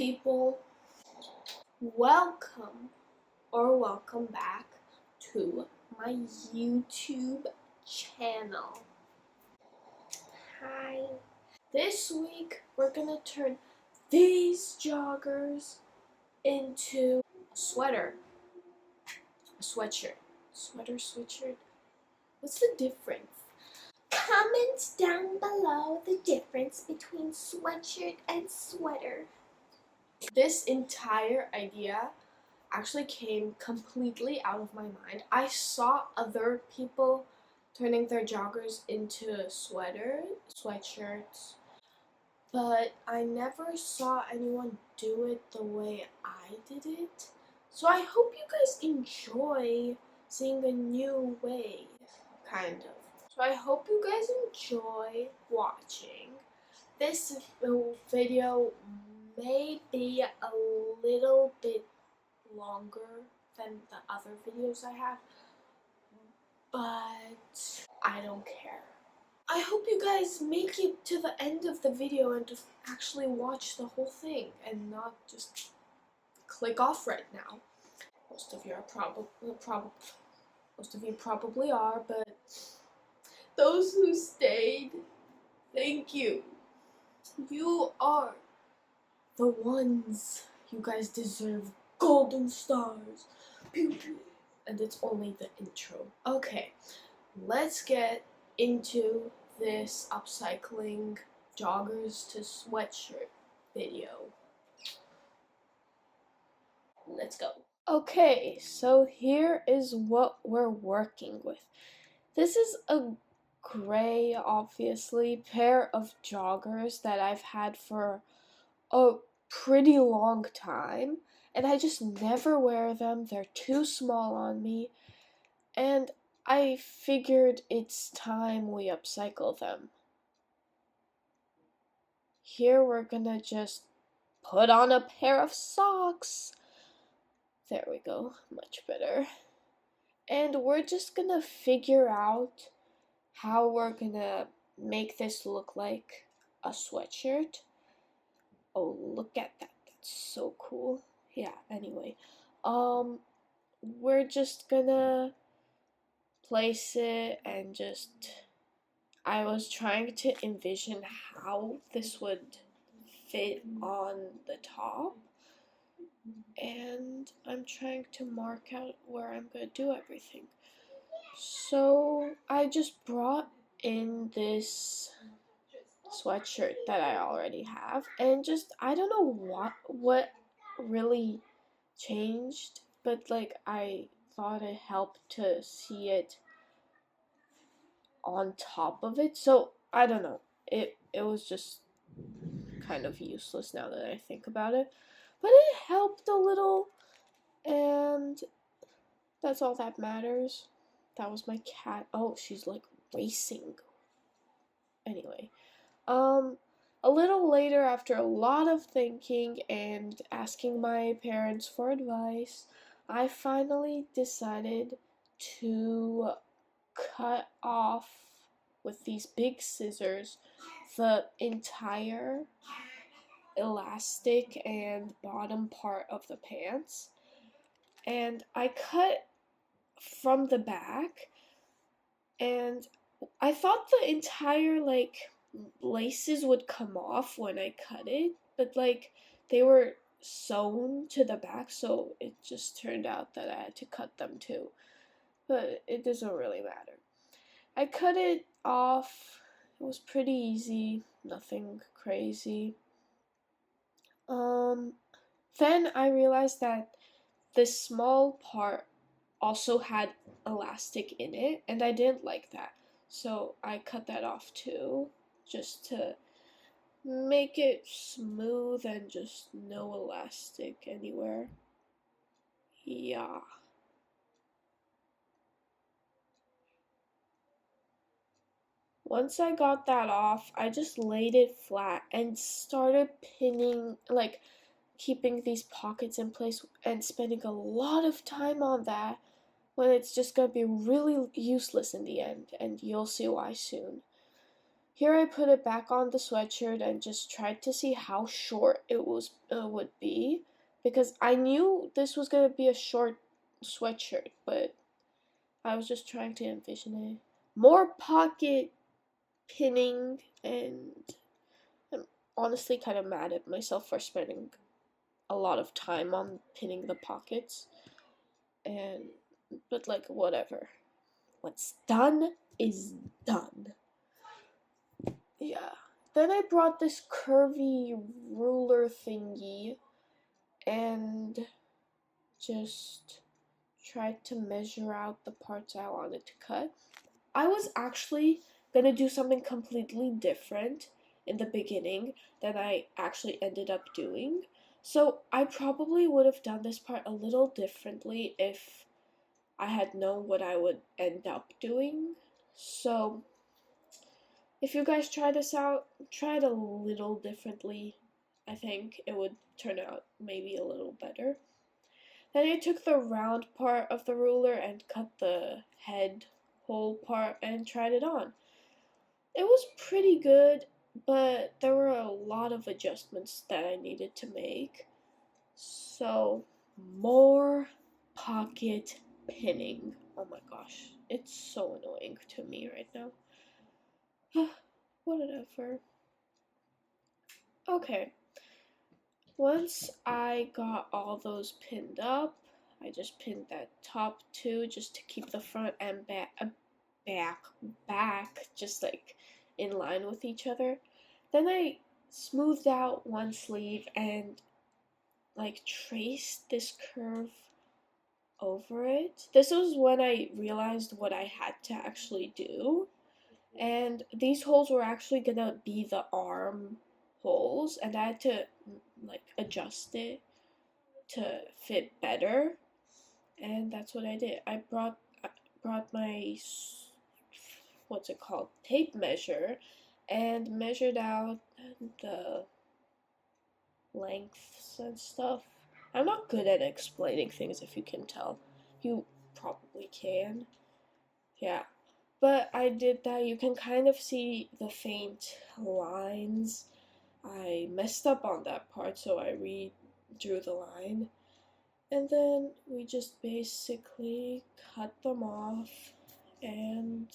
people, welcome back to my YouTube channel. Hi. This week we're gonna turn these joggers into a sweater, a sweatshirt, sweatshirt. What's the difference? Comment down below the difference between sweatshirt and sweater. This entire idea actually came completely out of my mind. I saw other people turning their joggers into sweatshirts, but I never saw anyone do it the way I did it. So I hope you guys enjoy seeing a new way, kind of. So I hope you guys enjoy watching. This video may be a little bit longer than the other videos I have, but I don't care. I hope you guys make it to the end of the video and just actually watch the whole thing and not just click off right now. Most of you probably are, but those who stayed, thank you. You are the ones. You guys deserve golden stars. Pew pew. And it's only the intro. Okay, let's get into this upcycling joggers to sweatshirt video. Let's go. Okay, so here is what we're working with. This is a gray, obviously, pair of joggers that I've had for a pretty long time, and I just never wear them. They're too small on me, and I figured it's time we upcycle them. Here we're gonna just put on a pair of socks. There we go, much better. And we're just gonna figure out how we're gonna make this look like a sweatshirt. Oh, look at that. That's so cool. Yeah, anyway. We're just gonna place it and I was trying to envision how this would fit on the top. And I'm trying to mark out where I'm gonna do everything. So I just brought in this sweatshirt that I already have, and I don't know what really changed, but like I thought it helped to see it on top of it. So I don't know. It was just kind of useless now that I think about it. But it helped a little, and that's all that matters. That was my cat. Oh, she's like racing. Anyway, a little later, after a lot of thinking and asking my parents for advice, I finally decided to cut off with these big scissors the entire elastic and bottom part of the pants. And I cut from the back, and I thought the entire laces would come off when I cut it, but they were sewn to the back, so it just turned out that I had to cut them too. But it doesn't really matter. I cut it off. It was pretty easy, nothing crazy. Then I realized that this small part also had elastic in it, and I didn't like that. So I cut that off too, just to make it smooth and just no elastic anywhere. Yeah. Once I got that off, I just laid it flat and started pinning, keeping these pockets in place and spending a lot of time on that when it's just gonna be really useless in the end, and you'll see why soon. here I put it back on the sweatshirt and just tried to see how short it would be, because I knew this was gonna be a short sweatshirt, but I was just trying to envision it. More pocket pinning, and I'm honestly kind of mad at myself for spending a lot of time on pinning the pockets. And but like whatever. What's done is done. Yeah. Then I brought this curvy ruler thingy and just tried to measure out the parts I wanted to cut. I was actually gonna do something completely different in the beginning than I actually ended up doing. So I probably would have done this part a little differently if I had known what I would end up doing. So if you guys try this out, try it a little differently. I think it would turn out maybe a little better. Then I took the round part of the ruler and cut the head hole part and tried it on. It was pretty good, but there were a lot of adjustments that I needed to make. So, more pocket pinning. Oh my gosh, it's so annoying to me right now. Whatever. Okay, once I got all those pinned up, I just pinned that top two just to keep the front and back just like in line with each other. Then I smoothed out one sleeve and like traced this curve over it. This was when I realized what I had to actually do. And these holes were actually gonna be the arm holes, and I had to like adjust it to fit better. And that's what I did. I brought my what's it called, tape measure, and measured out the lengths and stuff. I'm not good at explaining things, if you can tell. You probably can. Yeah. But I did that. You can kind of see the faint lines. I messed up on that part, so I redrew the line. And then we just basically cut them off, and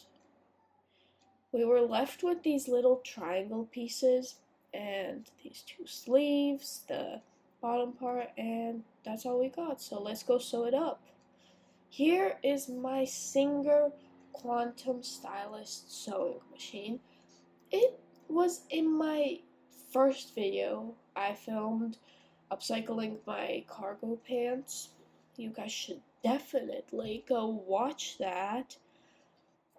we were left with these little triangle pieces and these two sleeves, the bottom part, and that's all we got. So let's go sew it up. Here is my Singer Quantum Stylist sewing machine. It was in my first video I filmed upcycling my cargo pants. You guys should definitely go watch that.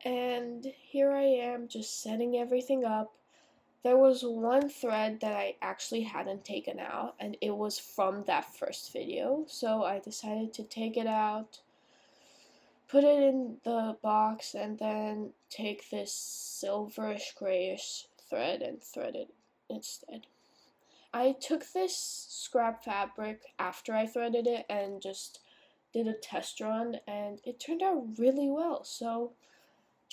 And here I am just setting everything up. There was one thread that I actually hadn't taken out, and it was from that first video, so I decided to take it out, put it in the box, and then take this silverish grayish thread and thread it instead. I took this scrap fabric after I threaded it and just did a test run, and it turned out really well. So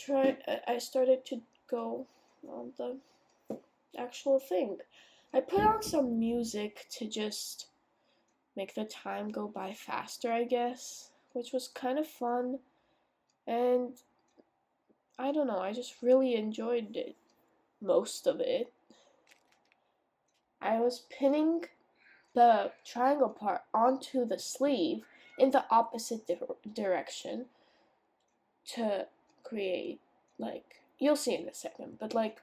I started to go on the actual thing. I put on some music to just make the time go by faster, I guess, which was kind of fun. And I don't know, I just really enjoyed it, most of it. I was pinning the triangle part onto the sleeve in the opposite direction to create, like, you'll see in a second, but like,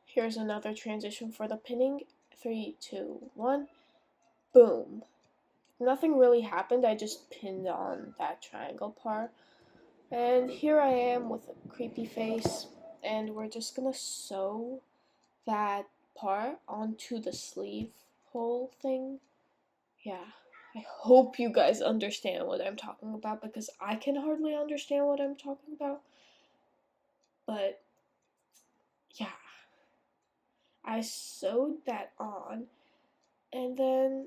here's another transition for the pinning. 3, 2, 1, boom. Nothing really happened, I just pinned on that triangle part. And here I am with a creepy face, and we're just gonna sew that part onto the sleeve hole thing. Yeah, I hope you guys understand what I'm talking about, because I can hardly understand what I'm talking about. But yeah, I sewed that on, and then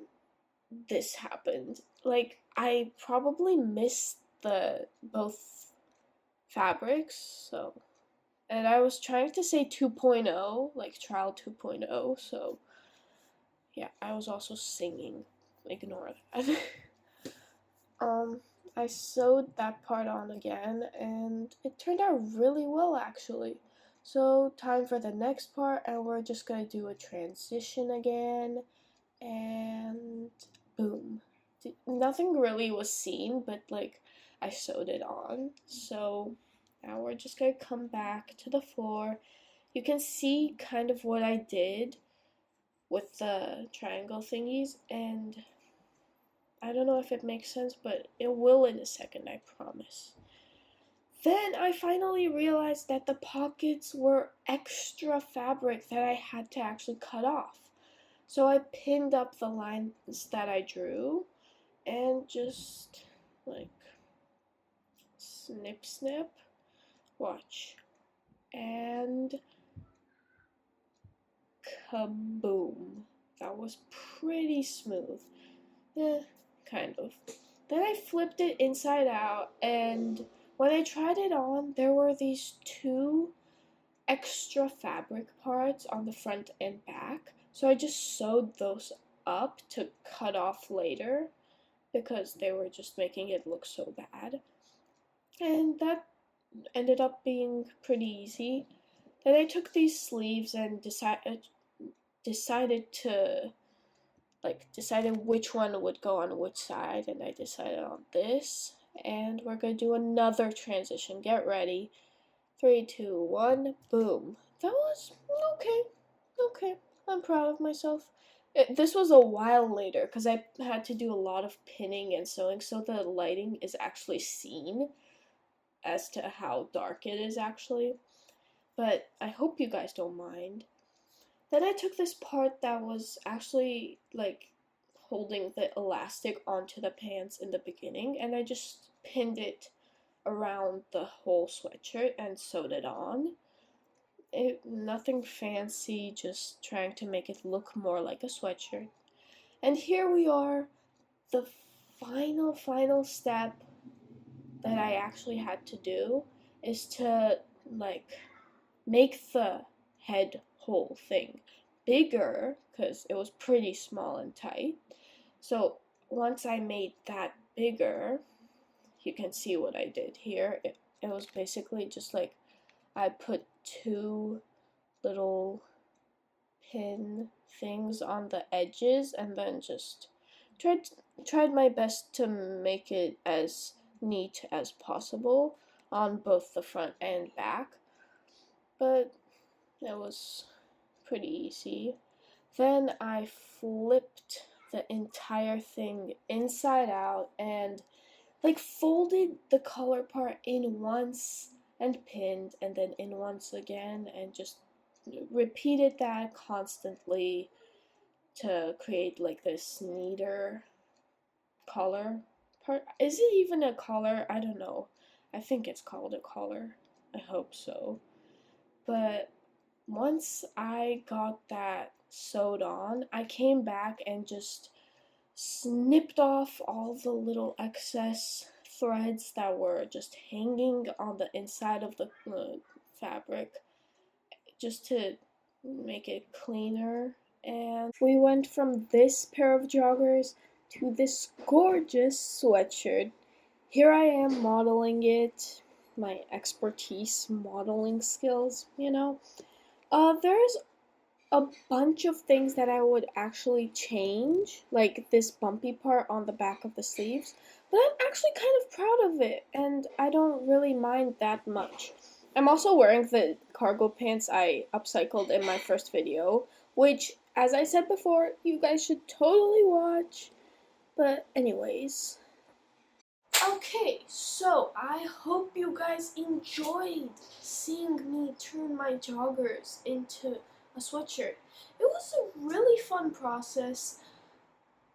this happened. Like, I probably missed the both fabrics, so And I was trying to say 2.0, like trial 2.0, so yeah, I was also singing. Ignore that. um, I sewed that part on again, and it turned out really well actually. So, time for the next part, and we're just gonna do a transition again, and boom. Nothing really was seen, but like I sewed it on. So, now we're just gonna come back to the floor. You can see kind of what I did with the triangle thingies, and I don't know if it makes sense, but it will in a second, I promise. Then I finally realized that the pockets were extra fabric that I had to actually cut off. So I pinned up the lines that I drew and just like snip snip, watch, and kaboom. That was pretty smooth. Kind of. Then I flipped it inside out, and when I tried it on, there were these two extra fabric parts on the front and back. So I just sewed those up to cut off later because they were just making it look so bad. And that ended up being pretty easy. Then I took these sleeves and decided to decided which one would go on which side, and I decided on this. And we're gonna do another transition. Get ready. 3, 2, 1, boom. That was okay. Okay, I'm proud of myself. This was a while later because I had to do a lot of pinning and sewing, so the lighting is actually seen as to how dark it is actually. But I hope you guys don't mind. Then I took this part that was actually like holding the elastic onto the pants in the beginning, and I just pinned it around the whole sweatshirt and sewed it on. Nothing fancy, just trying to make it look more like a sweatshirt. And here we are, the final step that I actually had to do is to like make the head whole thing bigger because it was pretty small and tight. So once I made that bigger, you can see what I did here. It was basically just like I put two little pin things on the edges and then just tried my best to make it as neat as possible on both the front and back, but it was pretty easy. Then I flipped the entire thing inside out and like folded the collar part in once and pinned and then in once again and just repeated that constantly to create like this neater collar part. Is it even a collar? I don't know. I think it's called a collar. I hope so. But once I got that sewed on, I came back and just snipped off all the little excess threads that were just hanging on the inside of the fabric just to make it cleaner. And we went from this pair of joggers to this gorgeous sweatshirt. Here I am modeling it, my expertise modeling skills, you know. There's a bunch of things that I would actually change, like this bumpy part on the back of the sleeves, but I'm actually kind of proud of it, and I don't really mind that much. I'm also wearing the cargo pants I upcycled in my first video, which, as I said before, you guys should totally watch. But anyways. Okay, so I hope you guys enjoyed seeing me turn my joggers into a sweatshirt. It was a really fun process.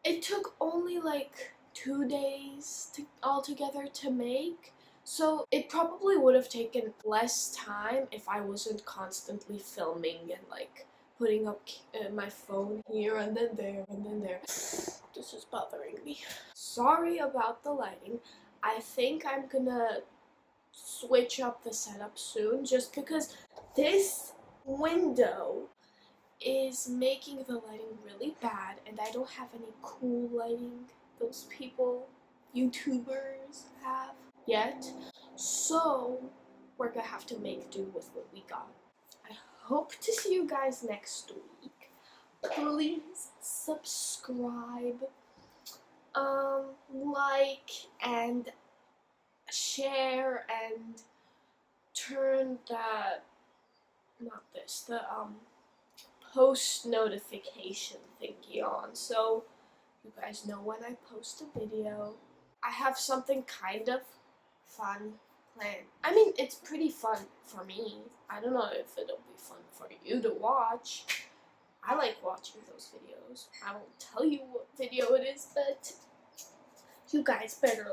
It took only like 2 days altogether to make, so it probably would have taken less time if I wasn't constantly filming and like putting up my phone here and then there and then there. This is bothering me. Sorry about the lighting. I think I'm gonna switch up the setup soon just because this window is making the lighting really bad, and I don't have any cool lighting those people, YouTubers, have yet. So we're gonna have to make do with what we got. I hope to see you guys next week. Please subscribe, like, and share, and turn that, not this, the post notification thingy on so you guys know when I post a video. I have something kind of fun planned. I mean, it's pretty fun for me. I don't know if it'll be fun for you to watch. I like watching those videos. I won't tell you what video it is, but you guys better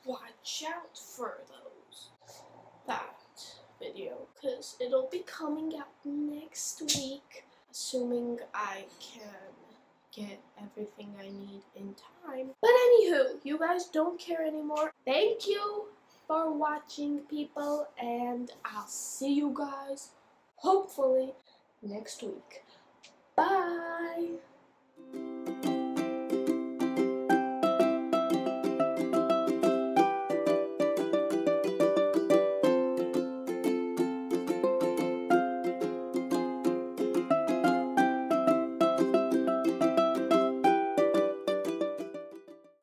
watch out for that video, because it'll be coming out next week, assuming I can get everything I need in time. But anywho, you guys don't care anymore. Thank you for watching, people, and I'll see you guys hopefully next week. Bye!